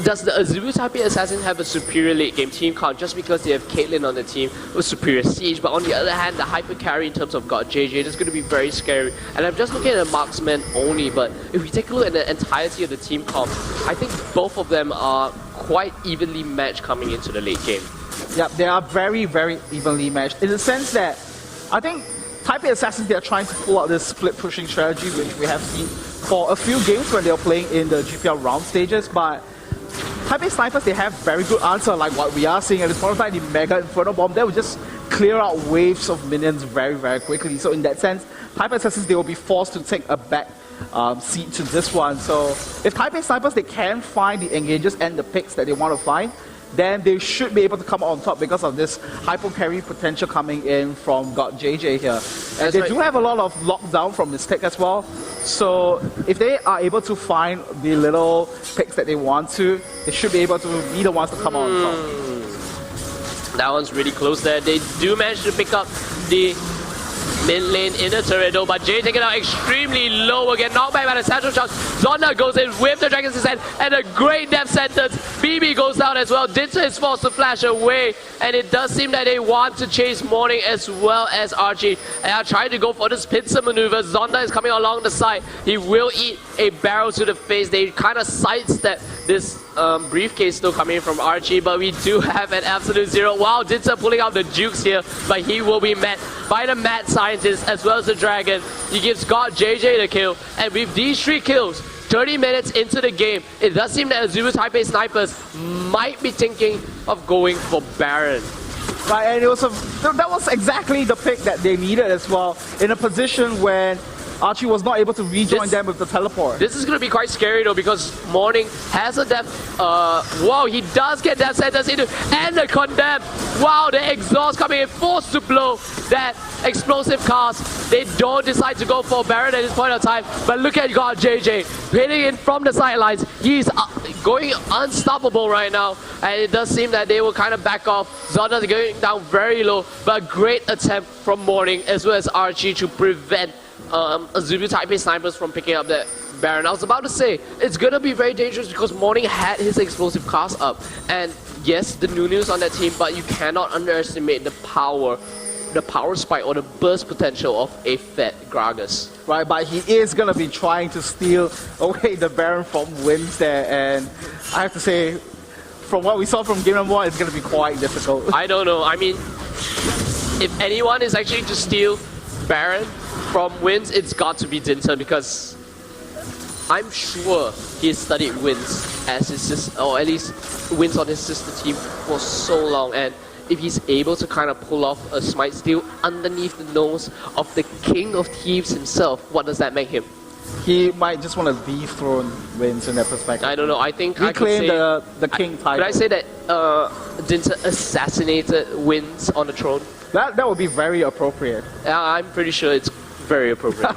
does the Azubu Taipei Assassin have a superior late game team count just because they have Caitlyn on the team with superior siege? But on the other hand, the hyper carry in terms of God JJ is going to be very scary. And I'm just looking at the marksman only, but if we take a look at the entirety of the team comp, I think both of them are quite evenly matched coming into the late game. Yeah, they are very, very evenly matched in the sense that I think Taipei Assassins, they are trying to pull out this split pushing strategy, which we have seen for a few games when they are playing in the GPL round stages, but Taipei Snipers, they have very good answer, like what we are seeing at this point of time. The Mega Inferno Bomb, they will just clear out waves of minions very, very quickly. So in that sense, Taipei Assassins, they will be forced to take a back seat to this one. So if Taipei Snipers, they can find the engages and the picks that they want to find, then they should be able to come on top because of this hyper carry potential coming in from God JJ here. And they do have a lot of lockdown from Mistake as well. So if they are able to find the little picks that they want to, they should be able to be the ones to come on top. That one's really close there. They do manage to pick up the mid lane inner turret though, but Jay taking out extremely low again, knocked back by the central shot. Zonda goes in with the Dragon's Descent and a great death sentence. BB goes down as well. Dinter is forced to flash away, and it does seem that they want to chase Morning as well as Archie. They are trying to go for this pincer maneuver. Zonda is coming along the side. He will eat a barrel to the face. They kind of sidestep this briefcase still coming from Archie, but we do have an absolute zero. Wow, Dinter pulling out the jukes here, but he will be met by the mad scientist as well as the dragon. He gives God JJ the kill, and with these 3 kills, 30 minutes into the game, it does seem that Azubu Taipei Snipers might be thinking of going for Baron. Right, and that was exactly the pick that they needed as well, in a position when Archie was not able to rejoin them with the teleport. This is going to be quite scary though, because Morning has a death. Wow, he does get death sentence into, and the condemn. Wow, the exhaust coming in, forced to blow that explosive cast. They don't decide to go for Baron at this point of time, but look at God JJ hitting in from the sidelines. He's going unstoppable right now, and it does seem that they will kind of back off. Zonda going down very low, but a great attempt from Morning as well as Archie to prevent Azubu Taipei Snipers from picking up that Baron. I was about to say, it's going to be very dangerous because Morning had his explosive cast up. And yes, the new news on that team, but you cannot underestimate the power spike or the burst potential of a fat Gragas. Right, but he is going to be trying to steal away the Baron from Wins there. And I have to say, from what we saw from Game #1, it's going to be quite difficult. I don't know. I mean, if anyone is actually to steal Baron from Wins, it's got to be Dinter, because I'm sure he has studied Wins as his sister, or at least Wins on his sister team for so long, and if he's able to kind of pull off a smite steal underneath the nose of the King of Thieves himself, what does that make him? He might just want to dethrone wins in that perspective. I don't know. I think We I could claim say, the king title. Could I say that Dinter assassinated wins on the throne? That would be very appropriate. I'm pretty sure it's very appropriate.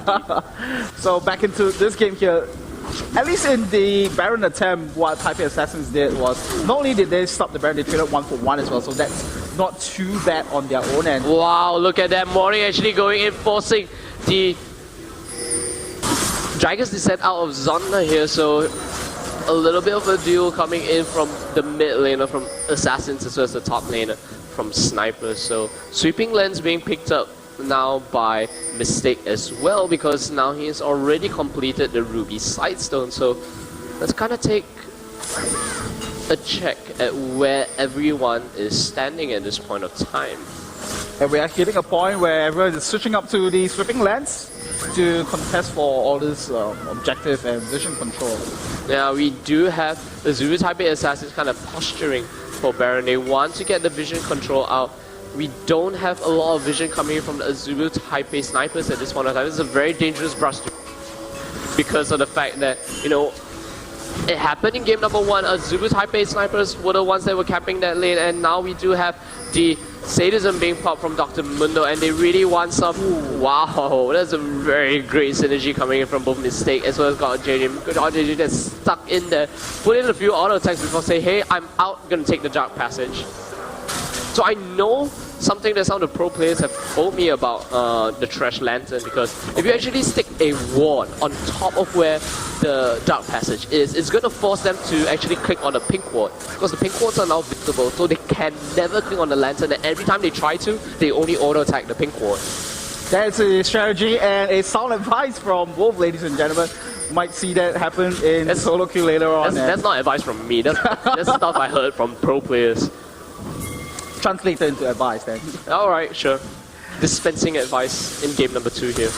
So back into this game here. At least in the Baron attempt, what Taipei Assassins did was not only did they stop the Baron, they traded 1 for 1 as well. So that's not too bad on their own end. Wow, look at that. Morning actually going in, forcing the Dragon's Descent out of Zonda here. So a little bit of a duel coming in from the mid laner, from Assassins, as well as the top laner from Snipers. So sweeping lens being picked up now by Mistake as well, because now he has already completed the Ruby Sightstone. So let's kind of take a check at where everyone is standing at this point of time. And we are hitting a point where everyone is switching up to the sweeping lens to contest for all this objective and vision control. Yeah, we do have the Azubu Taipei Assassins kind of posturing for Baron. They want to get the vision control out. We don't have a lot of vision coming in from the Azubu Taipei Snipers at this point of time. This is a very dangerous brush because of the fact that, you know, it happened in game number 1. Azubu Taipei Snipers were the ones that were capping that lane, and now we do have the sadism being popped from Dr. Mundo, and they really want some. Ooh, wow, that's a very great synergy coming in from both Mistake as well as God JJ. God JJ that's stuck in there, put in a few auto attacks before saying, hey, I'm out, gonna take the Dark Passage. So I know something that some of the pro players have told me about the Trash Lantern, because if you actually stick a ward on top of where the Dark Passage is, it's going to force them to actually click on the pink ward, because the pink wards are now visible, so they can never click on the lantern, and every time they try to, they only auto attack the pink ward. That's a strategy and a sound advice from both, ladies and gentlemen. You might see that happen in solo queue later on. That's not advice from me, that's stuff I heard from pro players. Translated into advice then. Alright, sure. Dispensing advice in game number 2 here.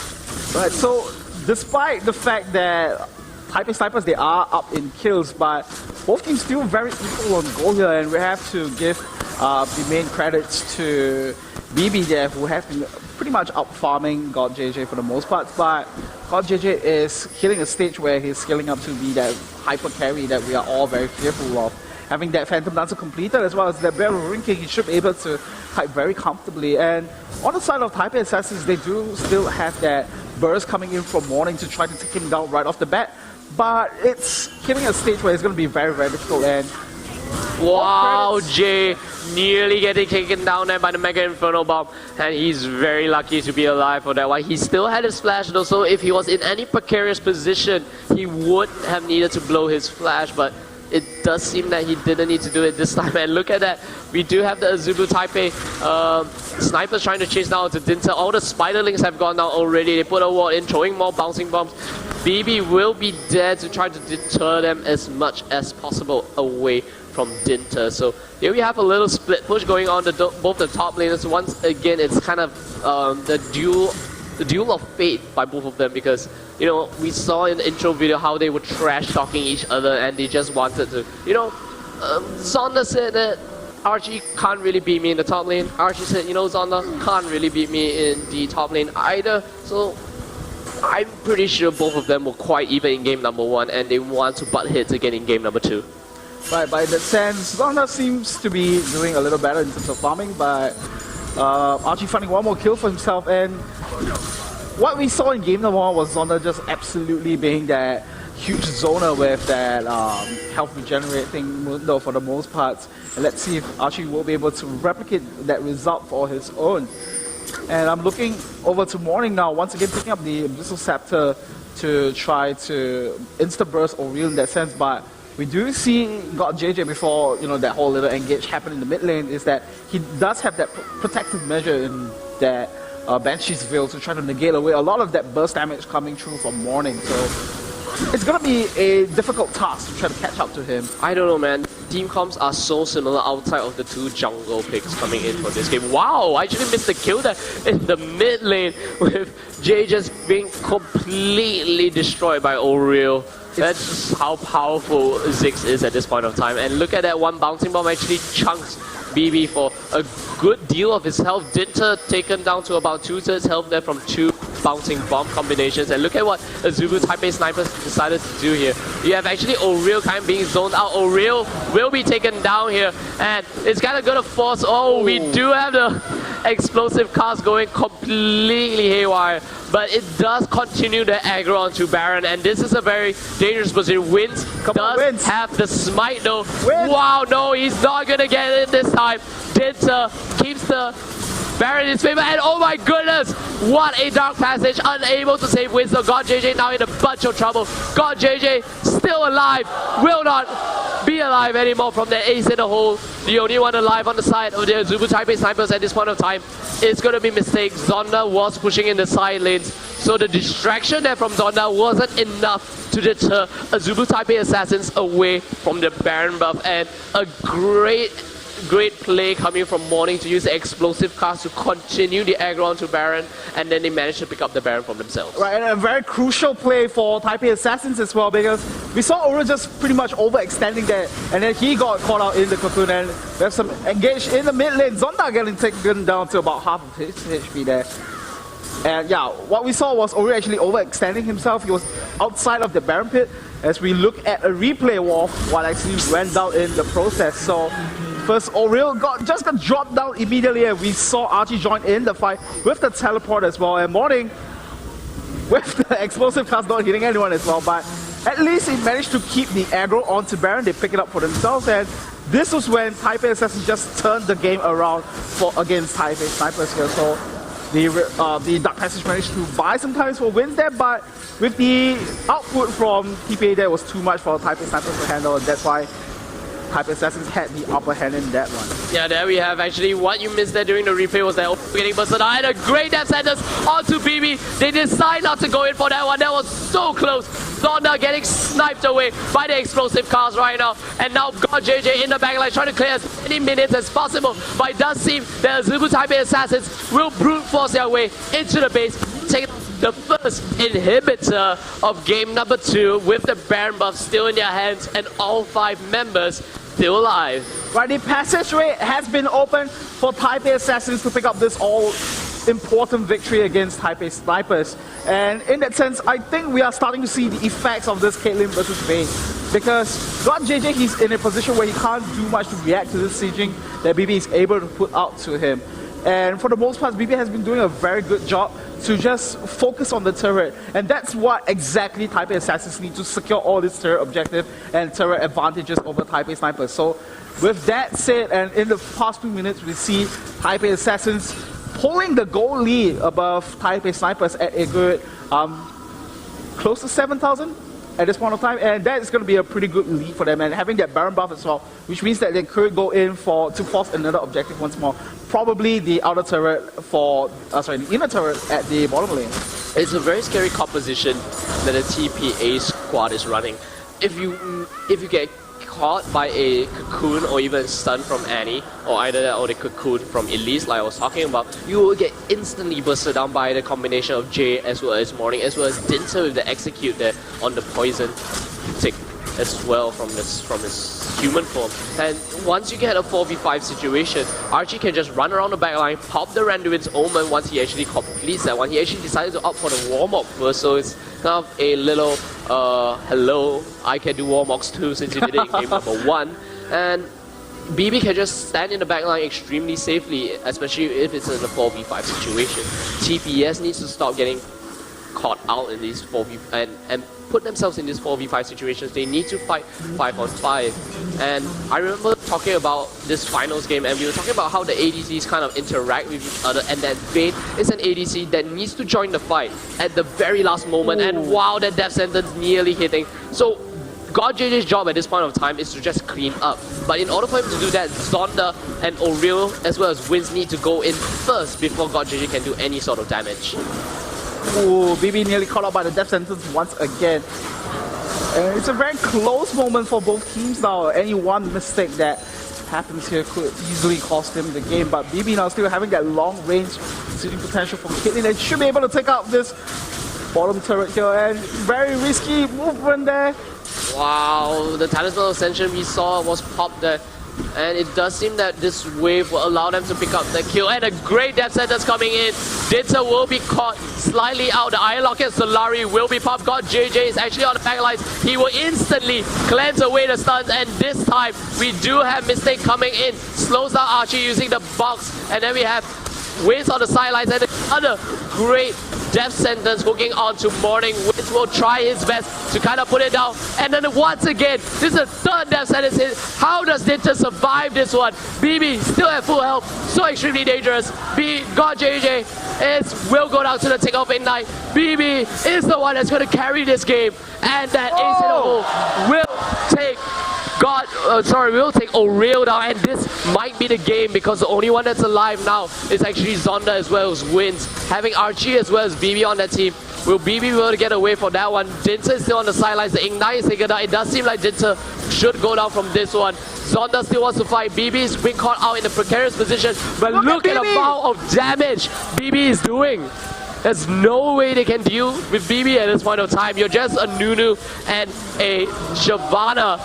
Right, so despite the fact that Taipei Snipers, they are up in kills, but both teams still very equal on goal here, and we have to give the main credits to BB there, who have been pretty much out farming God JJ for the most part, but God JJ is hitting a stage where he's scaling up to be that hyper carry that we are all very fearful of. Having that Phantom Dancer completed as well as that Barrel Ring King, he should be able to fight very comfortably. And on the side of Taipei Assassins, they do still have that burst coming in from morning to try to take him down right off the bat. But it's hitting a stage where it's going to be very, very difficult. And wow, Jay nearly getting taken down there by the Mega Inferno Bomb, and he's very lucky to be alive for that one. He still had his flash though, so if he was in any precarious position, he would have needed to blow his flash, but it does seem that he didn't need to do it this time. And look at that, we do have the Azubu Taipei Snipers trying to chase down to Dinter. All the Spiderlings have gone down already. They put a wall in, throwing more bouncing bombs. BB will be there to try to deter them as much as possible away from Dinter. So here we have a little split push going on both the top laners. Once again, it's kind of the duel of fate by both of them, because, you know, we saw in the intro video how they were trash talking each other and they just wanted to, you know, Zonda said that Archie can't really beat me in the top lane. Archie said, you know, Zonda can't really beat me in the top lane either. So I'm pretty sure both of them were quite even in game number 1, and they want to butt heads again in game number 2. Right, by that sense, Zonda seems to be doing a little better in terms of farming, but Archie finding one more kill for himself. And what we saw in game number 1 was Zonda just absolutely being that huge zoner with that health regenerating window for the most part. And let's see if Archie will be able to replicate that result for his own. And I'm looking over to Morning now, once again picking up the Abyssal Scepter to try to insta-burst Oriel in that sense, but we do see God JJ before, you know, that whole little engage happened in the mid lane, is that he does have that protective measure in that Banshee's Veil to try to negate away a lot of that burst damage coming through from Morning. So it's going to be a difficult task to try to catch up to him. I don't know, man. Team comps are so similar outside of the 2 jungle picks coming in for this game. Wow, I actually missed the kill there in the mid lane with Jay just being completely destroyed by Oriel. That's how powerful Ziggs is at this point of time. And look at that one bouncing bomb actually chunks BB for a good deal of his health. Dinter taken down to about 2/3 health there from 2 bouncing bomb combinations. And look at what Azubu Taipei snipers decided to do here. You have actually O'Real kind of being zoned out. O'Real will be taken down here. And it's kind of going to force... Oh, we do have the explosive cast going completely haywire. But it does continue to aggro onto Baron. And this is a very dangerous position. Wins does have the smite though. Wow, no, he's not going to get it this time. Dinter keeps the Baron in his favor, and oh my goodness, what a dark passage, unable to save Winston. God JJ now in a bunch of trouble. God JJ still alive, will not be alive anymore from the ace in the hole. The only one alive on the side of the Azubu Taipei snipers at this point of time is going to be mistake. Zonda was pushing in the side lanes, so the distraction there from Zonda wasn't enough to deter Azubu Taipei assassins away from the Baron buff, and a great play coming from Morning to use the explosive cast to continue the aggro onto Baron, and then they managed to pick up the Baron from themselves. Right, and a very crucial play for Taipei Assassins as well, because we saw Oro just pretty much overextending there, and then he got caught out in the cocoon, and we have some engaged in the mid lane. Zonda getting taken down to about half of his HP there. And yeah, what we saw was Ori actually overextending himself. He was outside of the Baron pit, as we look at a replay wall what actually went down in the process. So first, O'Real just got dropped down immediately, and we saw Archie join in the fight with the teleport as well. And Morning, with the explosive cast not hitting anyone as well, but at least he managed to keep the aggro onto Baron. They pick it up for themselves, and this was when Taipei Assassins just turned the game around against Taipei Snipers here. So the Dark Passage managed to buy some time for wins there, but with the output from TPA there was too much for Taipei Snipers to handle, and that's why Taipei Assassins had the upper hand in that one. Yeah, there we have actually what you missed there during the replay was that getting busted out, and a great death sentence onto BB. They decide not to go in for that one. That was so close. Zonda getting sniped away by the explosive cars right now. And now God JJ in the backline trying to clear as many minutes as possible. But it does seem that Azubu Taipei Assassins will brute force their way into the base, taking the first inhibitor of game number 2 with the Baron buff still in their hands and all 5 members still alive. Right, the passageway has been open for Taipei Assassins to pick up this all-important victory against Taipei Snipers. And in that sense, I think we are starting to see the effects of this Caitlyn versus Vayne. Because God JJ, he's in a position where he can't do much to react to this sieging that BB is able to put out to him. And for the most part, BB has been doing a very good job to just focus on the turret. And that's what exactly Taipei Assassins need to secure all this turret objective and turret advantages over Taipei Snipers. So with that said, and in the past 2 minutes, we see Taipei Assassins pulling the goal lead above Taipei Snipers at a good close to 7,000 at this point of time, and that is going to be a pretty good lead for them, and having that Baron buff as well, which means that they could go in to force another objective once more, probably the outer turret for, the inner turret at the bottom lane. It's a very scary composition that the TPA squad is running. If you get caught by a cocoon or even stun from Annie, or either that or the cocoon from Elise like I was talking about, you will get instantly bursted down by the combination of Jay as well as Morning, as well as Dinter with the execute there on the poison tick as well from his human form. And once you get a 4v5 situation, Archie can just run around the backline, pop the Randuin's Omen once he actually completes that one. He actually decided to opt for the Warmog first, so it's kind of a little hello, I can do Warmogs too since you did it in game number 1. And BB can just stand in the backline extremely safely, especially if it's in a 4v5 situation. TPS needs to stop getting caught out in these 4v and put themselves in these 4v5 situations. They need to fight 5-on-5. And I remember talking about this finals game, and we were talking about how the ADCs kind of interact with each other, and that Vayne is an ADC that needs to join the fight at the very last moment. Ooh. And wow, that death sentence nearly hitting. So God JJ's job at this point of time is to just clean up. But in order for him to do that, Zonda and O'Real as well as Wins need to go in first before God JJ can do any sort of damage. Ooh, BB nearly caught out by the death sentence once again. And it's a very close moment for both teams now. Any one mistake that happens here could easily cost him the game. But BB now still having that long range shooting potential from Caitlyn, and should be able to take out this bottom turret here, and very risky movement there. Wow, the Talisman Ascension we saw was popped there. And it does seem that this wave will allow them to pick up the kill. And a great depth sentence coming in. Dinta will be caught slightly out. The Iron Locket Solari will be popped. God JJ is actually on the back lines. He will instantly cleanse away the stuns. And this time, we do have Mistake coming in. Slows down Archie using the box. And then we have Wiz on the sidelines. And another great death sentence hooking on to Morning. Wiz will try his best to kind of put it down. And then once again, this is the third death sentence hit. How does Dinta survive this one? BB still at full health. So extremely dangerous. God JJ will go down to the takeoff Ignite. BB is the one that's going to carry this game. And that ace will take we'll take O'Reilly down, and this might be the game because the only one that's alive now is actually Zonda as well as Wins. Having Archie as well as BB on that team. Will BB be able to get away from that one? Dinta is still on the sidelines. The Ignite is taken down. It does seem like Dinta should go down from this one. Zonda still wants to fight. BB is being caught out in a precarious position, but look at the amount of damage BB is doing. There's no way they can deal with BB at this point of time. You're just a Nunu and a Shyvana.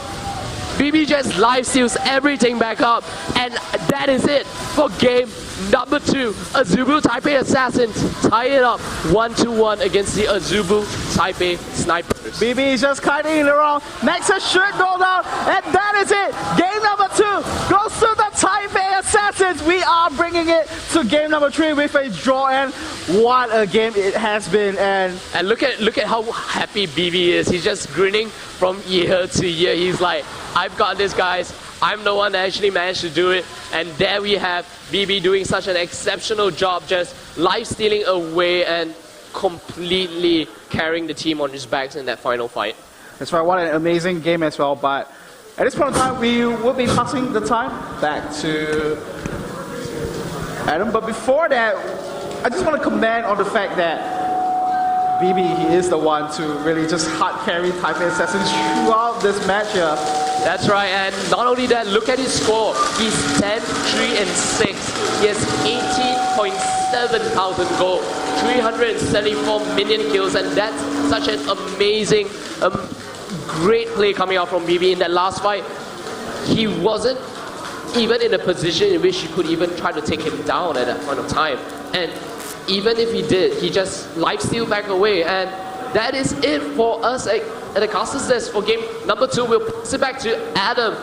BB just life steals everything back up, and that is it for game number 2. Azubu Taipei Assassins tie it up 1-1 against the Azubu Taipei Snipers. BB is just kiting around. Nexus should go down, and that is it. Game number 2 goes to the Taipei Assassins. We are bringing it to game number 3 with a draw, and what a game it has been. And look at how happy BB is. He's just grinning from year to year. He's like, I've got this, guys. I'm the one that actually managed to do it. And there we have BB doing such an exceptional job, just life stealing away and completely carrying the team on his backs in that final fight. That's right, what an amazing game as well. But at this point in time, we will be passing the time back to Adam. But before that, I just want to comment on the fact that BB, he is the one to really just hard carry Taipei Assassins throughout this match here. That's right, and not only that, look at his score. He's 10, 3, and 6. He has 18.7 thousand gold, 374 minion kills, and that's such an amazing, great play coming out from BB in that last fight. He wasn't even in a position in which he could even try to take him down at that point of time. And even if he did, he just lifesteal back away, and that is it for us at the Casters Desk for game number 2. We'll pass it back to Adam.